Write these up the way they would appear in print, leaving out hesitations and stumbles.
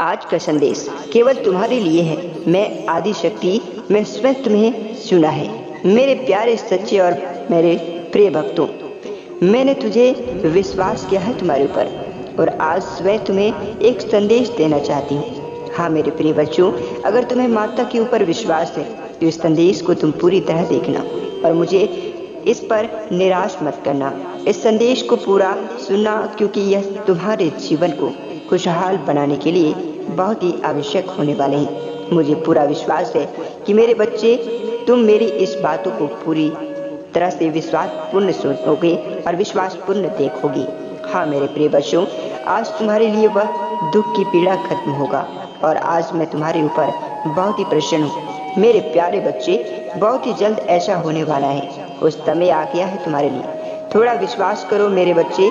आज का संदेश केवल तुम्हारे लिए है। मैं आदि शक्ति, मैं स्वयं तुम्हें चुना है। मेरे प्यारे सच्चे और मेरे प्रिय भक्तों, मैंने तुझे विश्वास किया है तुम्हारे ऊपर, और आज स्वयं तुम्हें एक संदेश देना चाहती हूँ। हाँ मेरे प्रिय बच्चों, अगर तुम्हें माता के ऊपर विश्वास है तो इस संदेश को तुम पूरी तरह देखना और मुझे इस पर निराश मत करना। इस संदेश को पूरा सुनना, क्योंकि यह तुम्हारे जीवन को खुशहाल बनाने के लिए बहुत ही आवश्यक होने वाले हैं। मुझे पूरा विश्वास है कि मेरे बच्चे, तुम मेरी इस बातों को पूरी तरह से विश्वासपूर्ण सुनोगे और विश्वासपूर्ण देखोगे। हाँ मेरे प्रिय बच्चों, आज तुम्हारे लिए वह दुख की पीड़ा खत्म होगा और आज मैं तुम्हारे ऊपर बहुत ही प्रसन्न हूँ। मेरे प्यारे बच्चे, बहुत ही जल्द ऐसा होने वाला है। उस समय आ गया है तुम्हारे लिए। थोड़ा विश्वास करो मेरे बच्चे,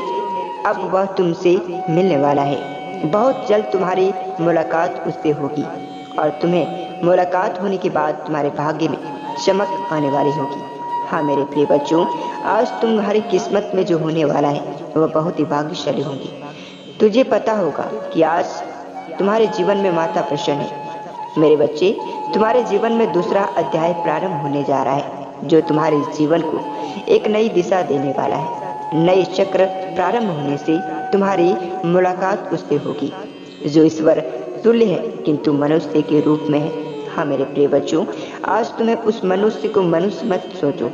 अब वह तुमसे मिलने वाला है। बहुत जल्द तुम्हारी मुलाकात उससे होगी और तुम्हें मुलाकात होने के बाद तुम्हारे भाग्य में चमक आने वाली होगी। हाँ मेरे प्रिय बच्चों, आज तुम्हारी किस्मत में जो होने वाला है वह बहुत ही भाग्यशाली होगी। तुझे पता होगा कि आज तुम्हारे जीवन में माता प्रसन्न है। मेरे बच्चे, तुम्हारे जीवन में दूसरा अध्याय प्रारंभ होने जा रहा है, जो तुम्हारे जीवन को एक नई दिशा देने वाला है। नए चक्र प्रारंभ होने से तुम्हारी मुलाकात उससे होगी जो ईश्वर तुल्य है किंतु मनुष्य के रूप में है। हाँ मेरे प्रिय बच्चों, आज तुम्हें उस मनुष्य को मनुष्य मत सोचो।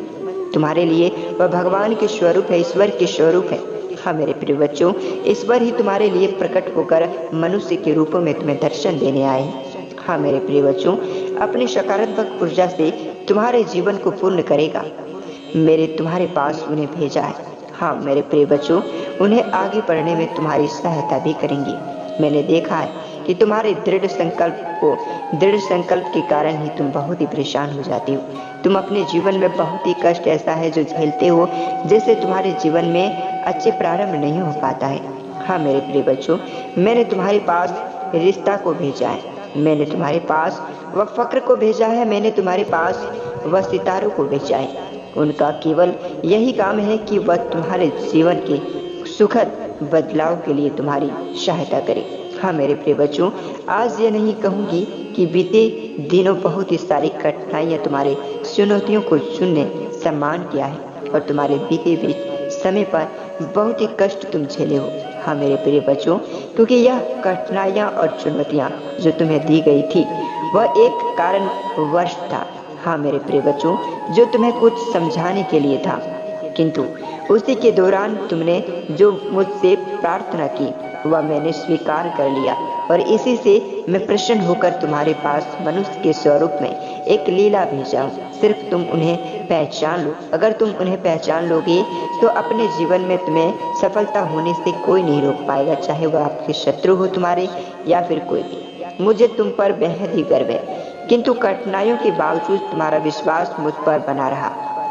तुम्हारे लिए वह भगवान के स्वरूप है, ईश्वर के स्वरूप है। हाँ मेरे प्रिय बच्चों, ईश्वर ही तुम्हारे लिए प्रकट होकर मनुष्य के रूप में तुम्हें दर्शन देने आए। हाँ मेरे प्रिय बच्चों, अपनी सकारात्मक ऊर्जा से तुम्हारे जीवन को पूर्ण करेगा। मेरे तुम्हारे पास उन्हें भेजा है। हाँ मेरे प्रिय बच्चों, उन्हें आगे बढ़ने में तुम्हारी सहायता भी करेंगे। मैंने देखा है कि तुम्हारे दृढ़ संकल्प के कारण ही तुम बहुत ही परेशान हो जाती हो। तुम अपने जीवन में बहुत ही कष्ट ऐसा है जो झेलते हो, जिससे तुम्हारे जीवन में अच्छे प्रारंभ नहीं हो पाता है। हाँ मेरे प्रिय बच्चों, मैंने तुम्हारे पास रिश्ता को भेजा है। मैंने तुम्हारे पास वह फक्र को भेजा है। मैंने तुम्हारे पास वह सितारों को भेजा है। उनका केवल यही काम है कि वह तुम्हारे जीवन के सुखद बदलाव के लिए तुम्हारी सहायता करे। हाँ मेरे प्रिय बच्चों, आज ये नहीं कहूँगी कि बीते दिनों बहुत ही सारी कठिनाइयाँ तुम्हारे चुनौतियों को चुनने सम्मान किया है और तुम्हारे बीते समय पर बहुत ही कष्ट तुम झेले हो। हाँ मेरे प्रिय बच्चों, क्योंकि यह कठिनाइयाँ और चुनौतियाँ जो तुम्हें दी गई थी वह एक कारणवश था। हाँ मेरे प्रिय बच्चों, जो तुम्हें कुछ समझाने के लिए था, किंतु उसी के दौरान तुमने जो मुझसे प्रार्थना की वह मैंने स्वीकार कर लिया और इसी से मैं प्रसन्न होकर तुम्हारे पास मनुष्य के स्वरूप में एक लीला भेजा हूँ। सिर्फ तुम उन्हें पहचान लो। अगर तुम उन्हें पहचान लोगे तो अपने जीवन में तुम्हें सफलता होने से कोई नहीं रोक पाएगा, चाहे वह आपके शत्रु हो तुम्हारे या फिर कोई भी। मुझे तुम पर बेहद ही गर्व है, किंतु कठिनाइयों के बावजूद तुम्हारा विश्वास मुझ पर बना रहा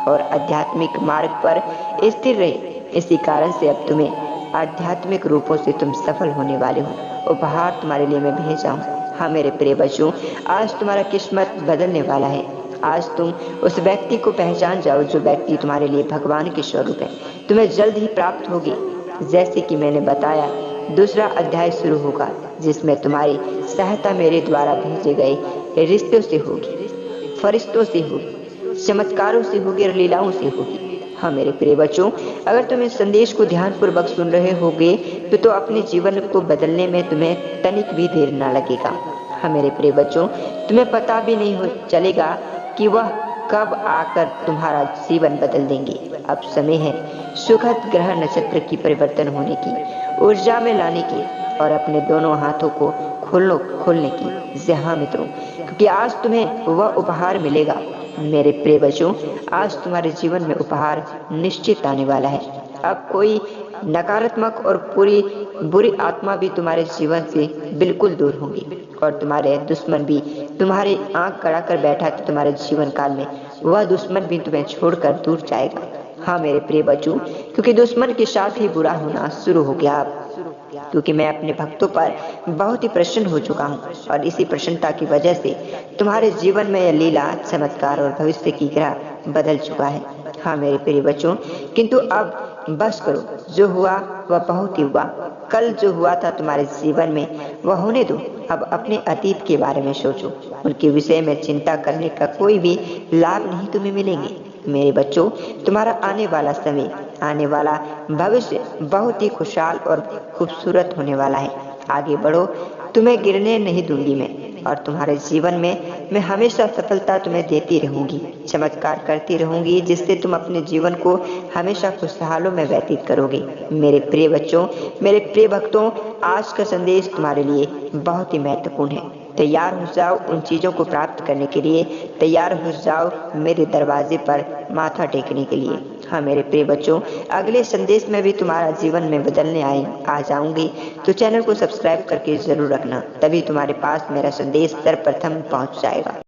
और आध्यात्मिक मार्ग पर स्थिर रहे। इसी कारण से अब तुम्हें आध्यात्मिक रूपों से तुम सफल होने वाले हो। उपहार तुम्हारे लिए मैं भेजा हूँ। हाँ मेरे प्रिय बच्चों, आज तुम्हारा किस्मत बदलने वाला है। आज तुम उस व्यक्ति को पहचान जाओ जो व्यक्ति तुम्हारे लिए भगवान के स्वरूप है। तुम्हें जल्द ही प्राप्त होगी। जैसे कि मैंने बताया, दूसरा अध्याय शुरू होगा जिसमें तुम्हारी सहायता मेरे द्वारा भेजे गए रिश्तों से होगी, फरिश्तों से होगी, चमत्कारों से होगी और लीलाओं से होगी। हाँ मेरे प्रिय बच्चों, अगर तुम इस संदेश को ध्यानपूर्वक सुन रहे होगे तो अपने जीवन को बदलने में तुम्हें तनिक भी देर ना लगेगा। हाँ मेरे प्रिय बच्चों, तुम्हें पता भी नहीं चलेगा कि वह कब आकर तुम्हारा जीवन बदल देंगे। अब समय है सुखद ग्रह नक्षत्र की परिवर्तन होने की, ऊर्जा में लाने की और अपने दोनों हाथों को खोलने की। जी हाँ मित्रों, क्योंकि आज तुम्हें वह उपहार मिलेगा। मेरे प्रिय बच्चों, आज तुम्हारे जीवन में उपहार निश्चित आने वाला है। अब कोई नकारात्मक और बुरी आत्मा भी तुम्हारे जीवन से बिल्कुल दूर होंगी और तुम्हारे दुश्मन भी तुम्हारे आंख गड़ा कर बैठा था तुम्हारे जीवन काल में, वह दुश्मन भी तुम्हें छोड़कर दूर जाएगा। हाँ मेरे प्रिय बच्चों, क्योंकि दुश्मन के साथ ही बुरा होना शुरू हो गया अब, क्योंकि मैं अपने भक्तों पर बहुत ही प्रसन्न हो चुका हूँ और इसी प्रसन्नता की वजह से तुम्हारे जीवन में यह लीला, चमत्कार और भविष्य की ग्रह बदल चुका है। हाँ मेरे प्रिय बच्चों, किंतु अब बस करो। जो हुआ वह बहुत ही हुआ। कल जो हुआ था तुम्हारे जीवन में वह होने दो। अब अपने अतीत के बारे में सोचो। उनके विषय में चिंता करने का कोई भी लाभ नहीं तुम्हें मिलेंगे। मेरे बच्चों, तुम्हारा आने वाला समय, आने वाला भविष्य बहुत ही खुशहाल और खूबसूरत होने वाला है। आगे बढ़ो, तुम्हें गिरने नहीं दूंगी मैं, और तुम्हारे जीवन में मैं हमेशा सफलता तुम्हें देती रहूंगी, चमत्कार करती रहूंगी, जिससे तुम अपने जीवन को हमेशा खुशहालों में व्यतीत करोगे। मेरे प्रिय बच्चों, मेरे प्रिय भक्तों, आज का संदेश तुम्हारे लिए बहुत ही महत्वपूर्ण है। तैयार हो जाओ उन चीज़ों को प्राप्त करने के लिए, तैयार हो जाओ मेरे दरवाजे पर माथा टेकने के लिए। हाँ मेरे प्रिय बच्चों, अगले संदेश में भी तुम्हारा जीवन में बदलने आ जाऊंगी, तो चैनल को सब्सक्राइब करके ज़रूर रखना, तभी तुम्हारे पास मेरा संदेश सर्वप्रथम पहुंच जाएगा।